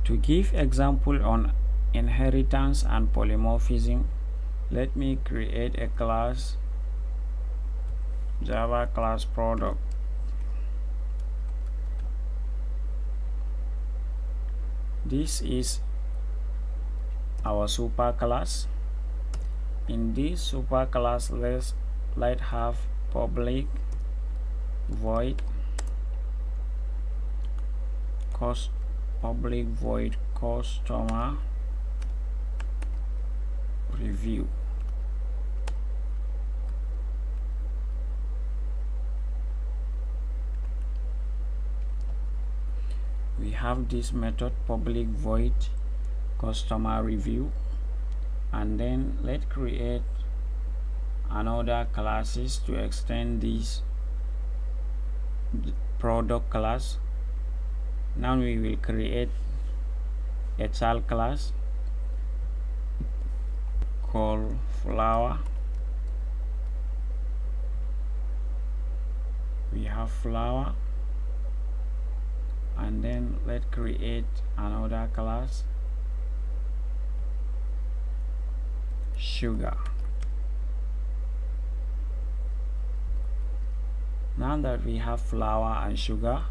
To give example on inheritance and polymorphism, let me create a class, Java class product. This is our super class. In this super class, let's have public void customer review. We have this method public void customer review, and then let's create another classes to extend this product class. Now we will create a child class called flower. We have flower, and then let's create another class, sugar. Now that we have flower and sugar,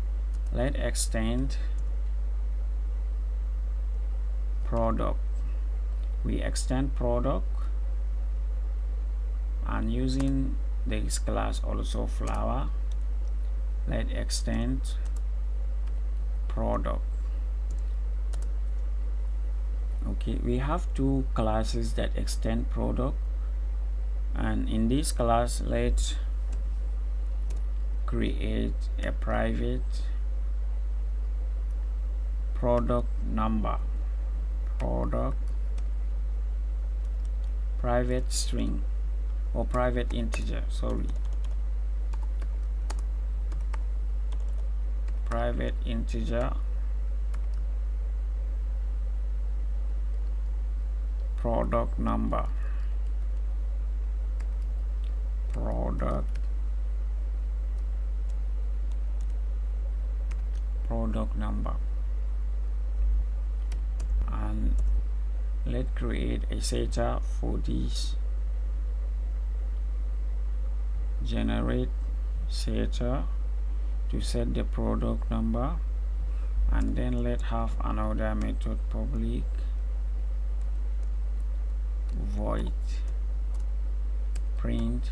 let's extend product. We extend product, and using this class also flower, let's extend product. Okay, we have two classes that extend product, and in this class let's create a private product number, private string or private integer, private integer product number, product number. And let's create a setter for this, generate setter to set the product number, and then let's have another method public void print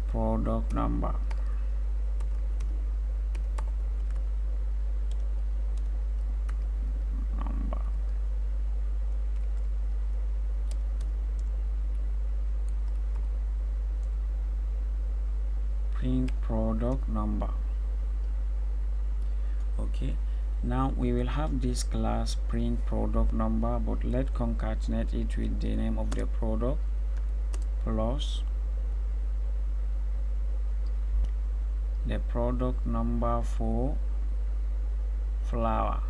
product number. Print product number. Okay, now we will have this class print product number, but let's concatenate it with the name of the product plus the product number for flower,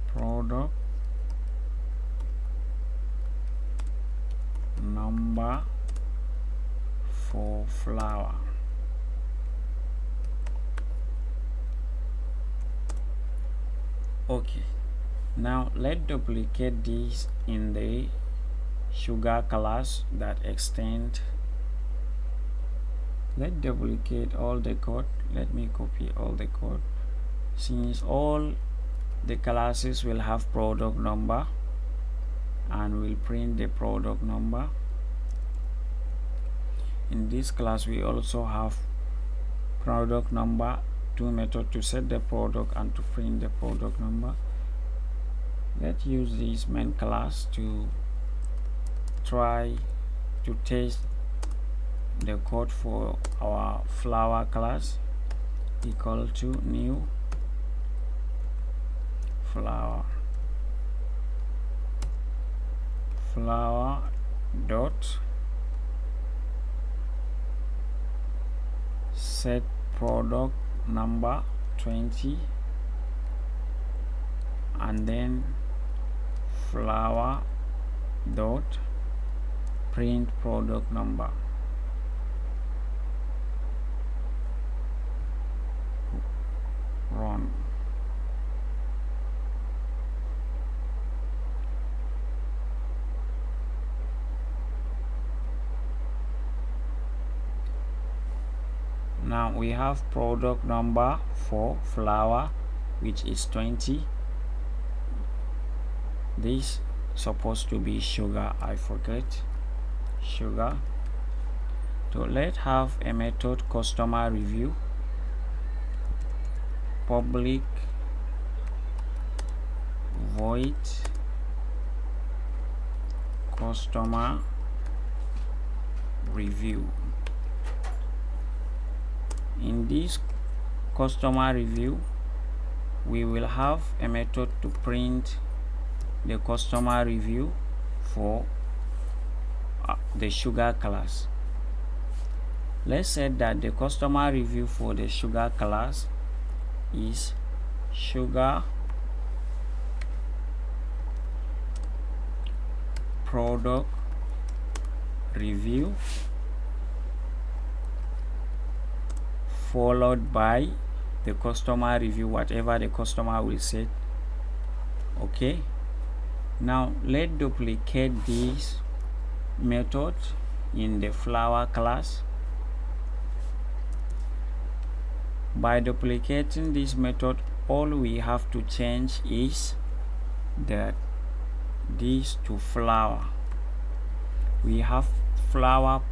product number for flower. Okay, now let's duplicate this in the sugar class that extend. Let's duplicate all the code. Let me copy all the code, since all the classes will have product number and will print the product number. In this class we also have product number, two methods to set the product and to print the product number. Let's use this main class to try to test the code for our flower class. Equal to new flower dot set product number 20, and then flower dot print product number. Now we have product number for flour, which is 20. This supposed to be sugar, I forget sugar. So let's have a method customer review, public void customer review. In this customer review, we will have a method to print the customer review for the sugar class. Let's say that the customer review for the sugar class is sugar product review followed by the customer review, whatever the customer will say. Okay, now let's duplicate this method in the flour class. By duplicating this method, all we have to change is that this to flour. We have flour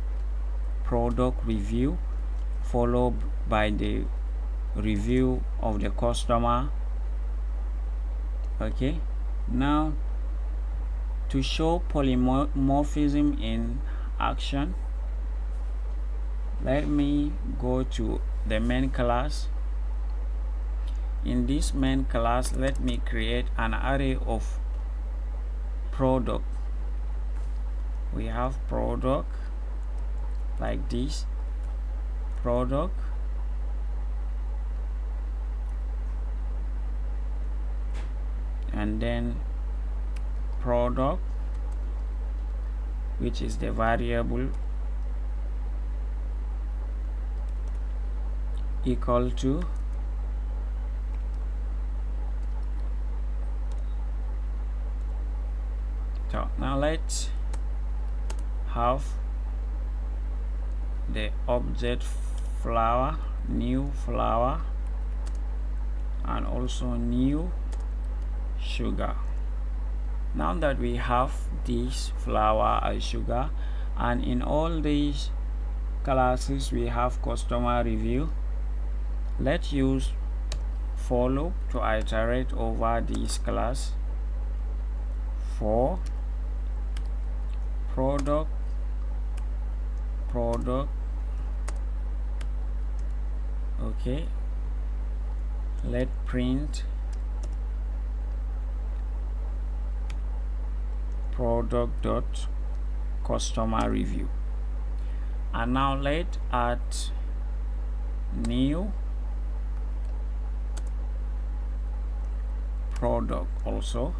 product review followed by the review of the customer. Okay, now to show polymorphism in action, let me go to the main class. In this main class, let me create an array of product. We have product like this, product, and then product, which is the variable, equal to so now let's have the object flour, new flour, and also new sugar. Now that we have this flour and sugar, and in all these classes we have customer review, let's use for loop to iterate over this class for product. Okay, let's print product dot customer review, and now let's add new product also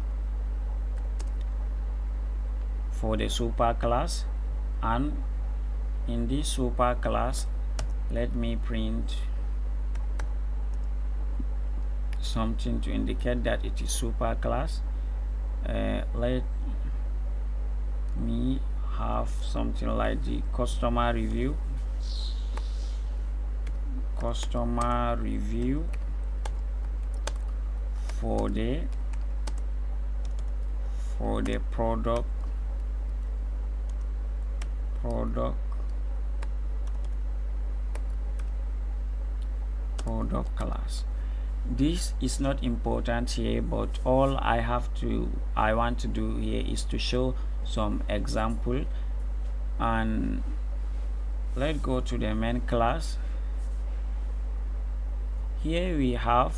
for the super class. And in this super class, let me print something to indicate that it is super class. Let me have something like the customer review for the product class. This is not important here, but all I want to do here is to show some example. And let's go to the main class. Here we have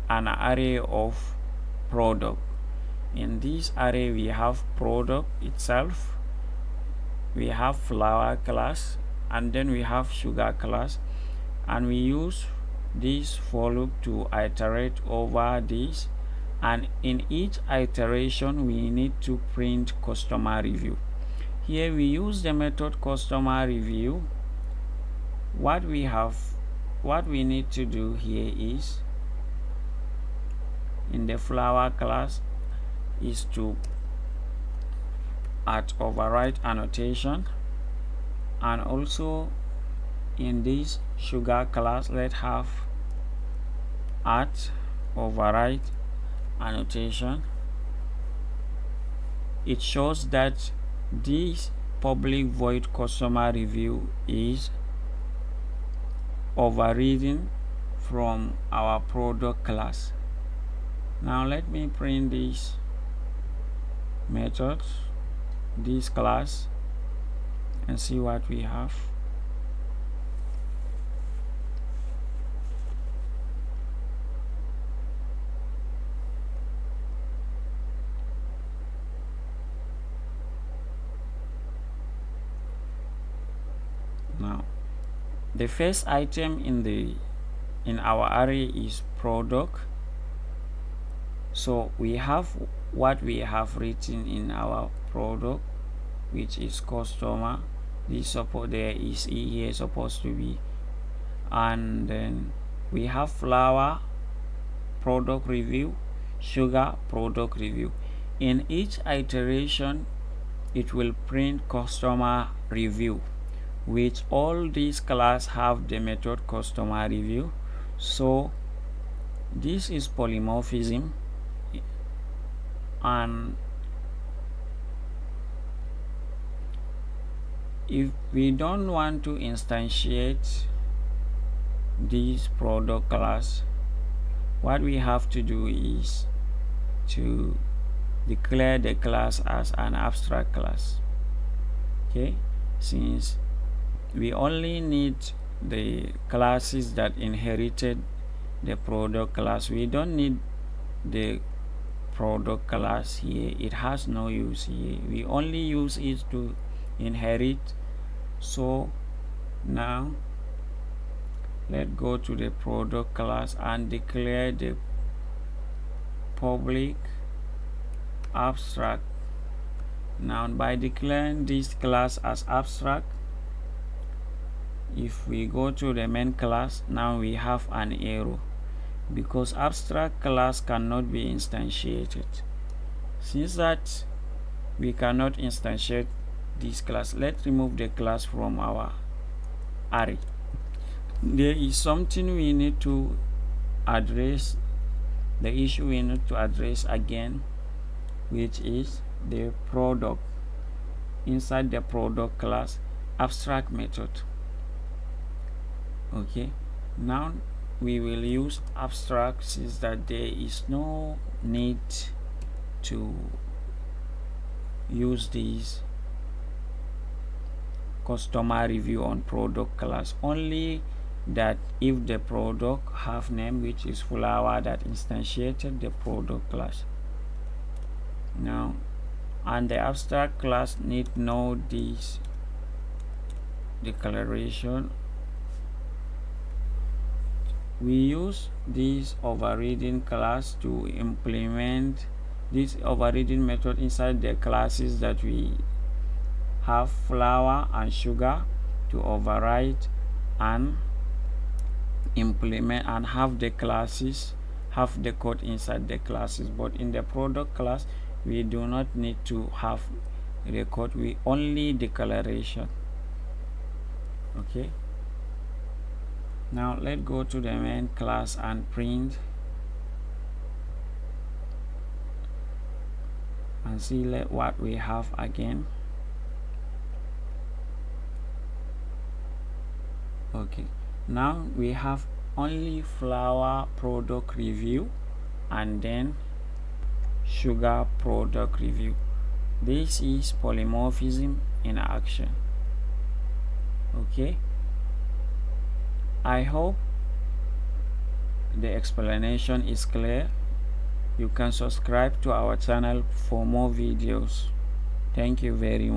an array of product. In this array we have product itself, we have flour class, and then we have sugar class, and we use this for loop to iterate over this, and in each iteration we need to print customer review. Here we use the method customer review. What we need to do here is, in the flour class, is to add override annotation, and also in this sugar class, let's have at override annotation. It shows that this public void customer review is overridden from our product class. Now let me print this method, this class, and see what we have. Now the first item in our array is product, so we have what we have written in our product, which is customer. This support there is here supposed to be, and then we have flour product review, sugar product review. In each iteration it will print customer review, which all these class have the method customer review. So this is polymorphism, and if we don't want to instantiate this product class, what we have to do is to declare the class as an abstract class. Okay, since we only need the classes that inherited the product class, we don't need the product class here. It has no use here. We only use it to inherit. So now let's go to the product class and declare the public abstract. Now by declaring this class as abstract, if we go to the main class, now we have an error because abstract class cannot be instantiated. Since that we cannot instantiate this class, let's remove the class from our array. There is something we need to address, the issue we need to address again, which is the product. Inside the product class, abstract method. Okay, now we will use abstract since that there is no need to use this customer review on product class, only that if the product have name, which is flour, that instantiated the product class. Now, and the abstract class need know this declaration. We use this overriding class to implement this overriding method inside the classes that we have flour and sugar to override and implement and have the classes, have the code inside the classes. But in the product class we do not need to have the code, we only declaration. Okay, now let's go to the main class and print and see what we have again. Okay, now we have only flour product review and then sugar product review. This is polymorphism in action. Okay, I hope the explanation is clear. You can subscribe to our channel for more videos. Thank you very much.